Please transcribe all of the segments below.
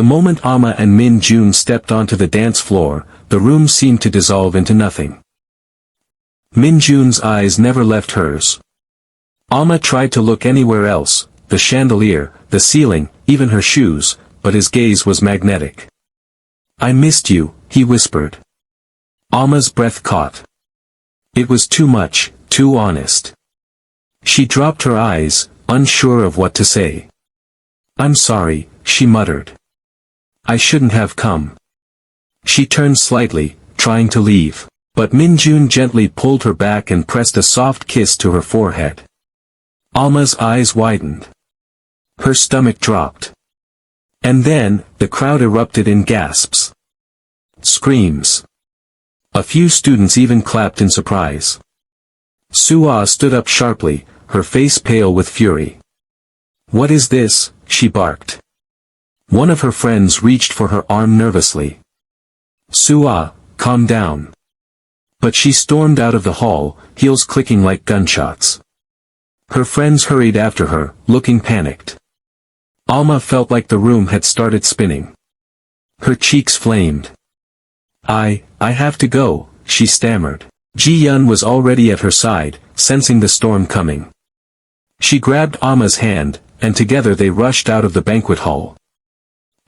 The moment Alma and Minjun stepped onto the dance floor, the room seemed to dissolve into nothing. Minjun's eyes never left hers. Alma tried to look anywhere else, the chandelier, the ceiling, even her shoes, but his gaze was magnetic. "I missed you," he whispered. Alma's breath caught. It was too much, too honest. She dropped her eyes, unsure of what to say. "I'm sorry," she muttered. "I shouldn't have come." She turned slightly, trying to leave, but Minjun gently pulled her back and pressed a soft kiss to her forehead. Alma's eyes widened. Her stomach dropped. And then, the crowd erupted in gasps. Screams. A few students even clapped in surprise. Suah stood up sharply, her face pale with fury. "What is this?" she barked. One of her friends reached for her arm nervously. "Suah, calm down." But she stormed out of the hall, heels clicking like gunshots. Her friends hurried after her, looking panicked. Alma felt like the room had started spinning. Her cheeks flamed. I have to go," she stammered. Ji-yun was already at her side, sensing the storm coming. She grabbed Alma's hand, and together they rushed out of the banquet hall.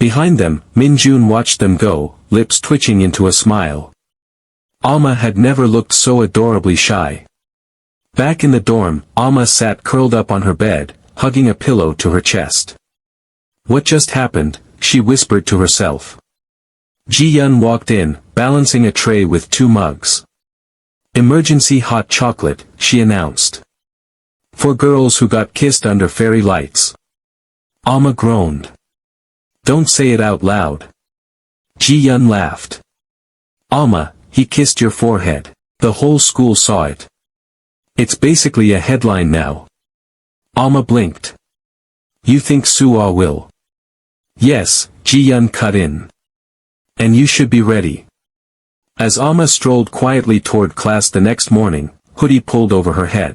Behind them, Minjun watched them go, lips twitching into a smile. Alma had never looked so adorably shy. Back in the dorm, Alma sat curled up on her bed, hugging a pillow to her chest. "What just happened?" she whispered to herself. Ji-yun walked in, balancing a tray with 2 mugs. "Emergency hot chocolate," she announced. "For girls who got kissed under fairy lights." Alma groaned. "Don't say it out loud." Ji-yun laughed. "Alma, he kissed your forehead. The whole school saw it. It's basically a headline now." Alma blinked. "You think Suah will?" "Yes," Ji-yun cut in. "And you should be ready." As Alma strolled quietly toward class the next morning, hoodie pulled over her head.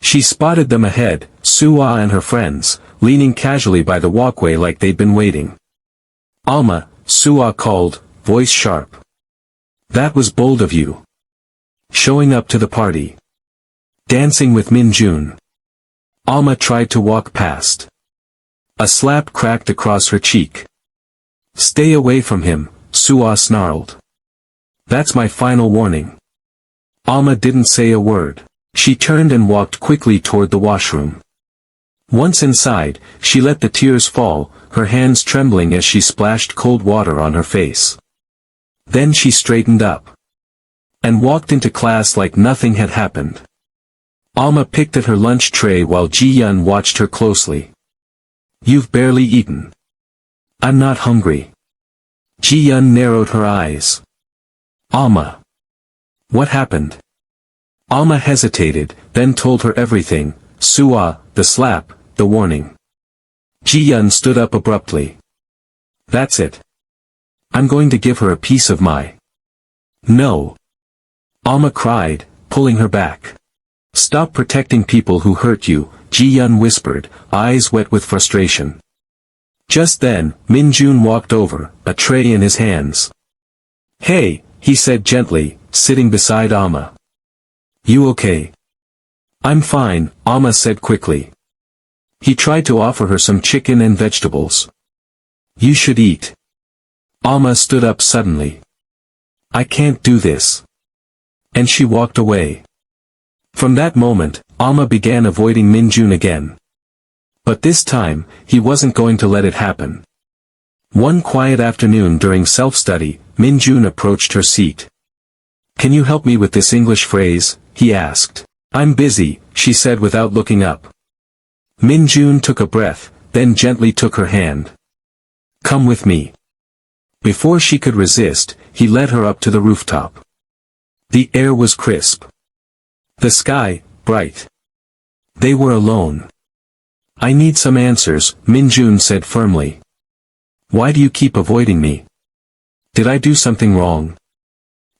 She spotted them ahead, Suah and her friends, leaning casually by the walkway like they'd been waiting. "Alma," Suah called, voice sharp. "That was bold of you. Showing up to the party. Dancing with Minjun." Alma tried to walk past. A slap cracked across her cheek. "Stay away from him," Suah snarled. "That's my final warning." Alma didn't say a word. She turned and walked quickly toward the washroom. Once inside, she let the tears fall, her hands trembling as she splashed cold water on her face. Then she straightened up. And walked into class like nothing had happened. Alma picked at her lunch tray while Ji-yun watched her closely. "You've barely eaten." "I'm not hungry." Ji-yun narrowed her eyes. "Alma. What happened?" Alma hesitated, then told her everything, Suah, the slap, the warning. Ji-yun stood up abruptly. "That's it. I'm going to give her a piece of my—" "No." Alma cried, pulling her back. "Stop protecting people who hurt you," Ji-yun whispered, eyes wet with frustration. Just then, Minjun walked over, a tray in his hands. "Hey," he said gently, sitting beside Alma. "You okay?" "I'm fine," Alma said quickly. He tried to offer her some chicken and vegetables. "You should eat." Alma stood up suddenly. "I can't do this." And she walked away. From that moment, Alma began avoiding Minjun again. But this time, he wasn't going to let it happen. One quiet afternoon during self-study, Minjun approached her seat. "Can you help me with this English phrase?" he asked. "I'm busy," she said without looking up. Minjun took a breath, then gently took her hand. "Come with me." Before she could resist, he led her up to the rooftop. The air was crisp. The sky, bright. They were alone. "I need some answers," Minjun said firmly. "Why do you keep avoiding me? Did I do something wrong?"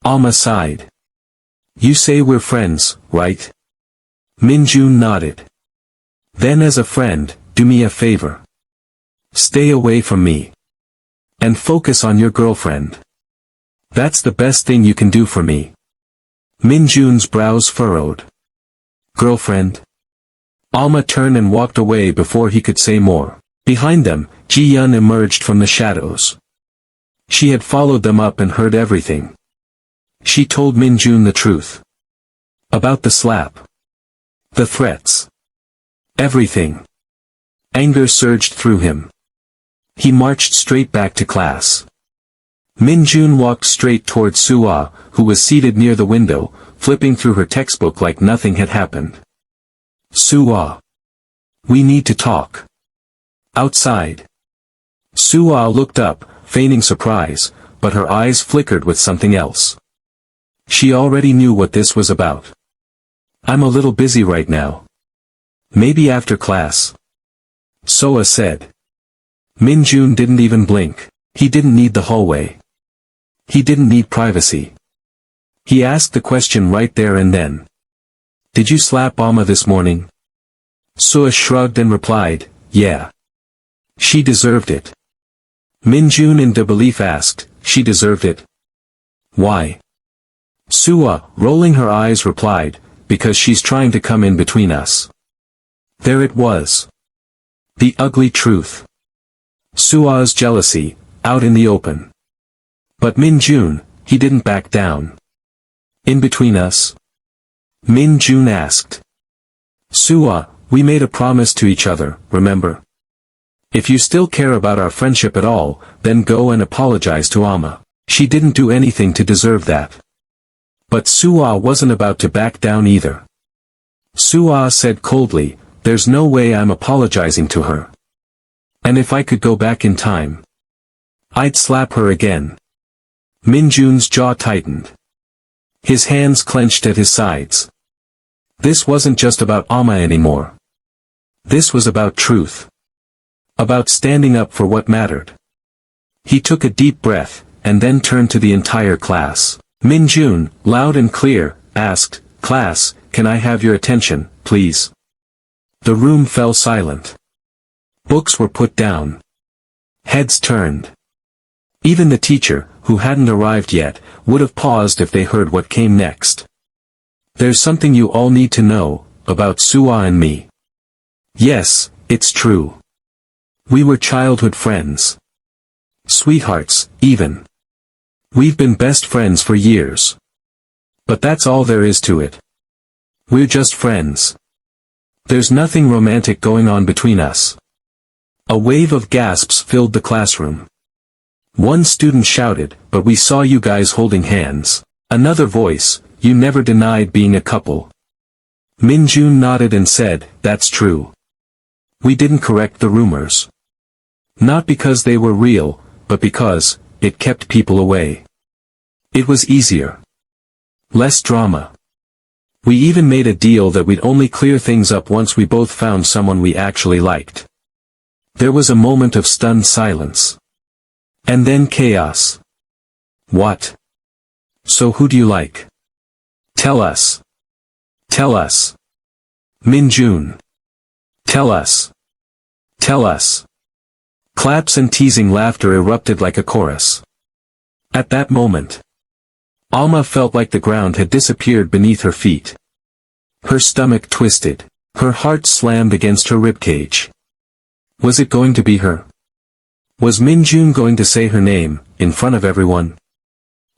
Alma sighed. "You say we're friends, right?" Minjun nodded. "Then as a friend, do me a favor. Stay away from me. And focus on your girlfriend. That's the best thing you can do for me. Minjun's brows furrowed. Girlfriend? Alma turned and walked away before he could say more. Behind them, Ji-yun emerged from the shadows. She had followed them up and heard everything. She told Minjun the truth. About the slap. The threats. Everything. Anger surged through him. He marched straight back to class. Minjun walked straight toward Suah, who was seated near the window, flipping through her textbook like nothing had happened. Suah. We need to talk. Outside. Suah looked up, feigning surprise, but her eyes flickered with something else. She already knew what this was about. I'm a little busy right now. Maybe after class. Suah said. Minjun didn't even blink. He didn't need the hallway. He didn't need privacy. He asked the question right there and then. Did you slap Alma this morning? Suah shrugged and replied, yeah. She deserved it. Minjun in disbelief asked, she deserved it? Why? Suah, rolling her eyes, replied, because she's trying to come in between us. There it was. The ugly truth. Suah's jealousy, out in the open. But Minjun, he didn't back down. In between us? Minjun asked. Suah, we made a promise to each other, remember? If you still care about our friendship at all, then go and apologize to Alma. She didn't do anything to deserve that. But Suah wasn't about to back down either. Suah said coldly, there's no way I'm apologizing to her. And if I could go back in time, I'd slap her again. Minjun's jaw tightened. His hands clenched at his sides. This wasn't just about Alma anymore. This was about truth. About standing up for what mattered. He took a deep breath, and then turned to the entire class. Minjun, loud and clear, asked, class, can I have your attention, please? The room fell silent. Books were put down. Heads turned. Even the teacher, who hadn't arrived yet, would have paused if they heard what came next. There's something you all need to know, about Suah and me. Yes, it's true. We were childhood friends. Sweethearts, even. We've been best friends for years. But that's all there is to it. We're just friends. There's nothing romantic going on between us. A wave of gasps filled the classroom. One student shouted, but we saw you guys holding hands. Another voice, you never denied being a couple. Minjun nodded and said, that's true. We didn't correct the rumors. Not because they were real, but because it kept people away. It was easier. Less drama. We even made a deal that we'd only clear things up once we both found someone we actually liked. There was a moment of stunned silence. And then chaos. What? So who do you like? Tell us. Tell us. Minjun. Tell us. Tell us. Claps and teasing laughter erupted like a chorus. At that moment, Alma felt like the ground had disappeared beneath her feet. Her stomach twisted. Her heart slammed against her ribcage. Was it going to be her? Was Minjun going to say her name, in front of everyone?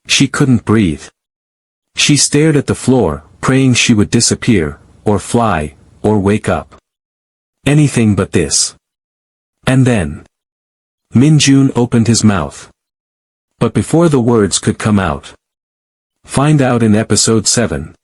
She couldn't breathe. She stared at the floor, praying she would disappear, or fly, or wake up. Anything but this. And then Minjun opened his mouth. But before the words could come out. Find out in episode 7.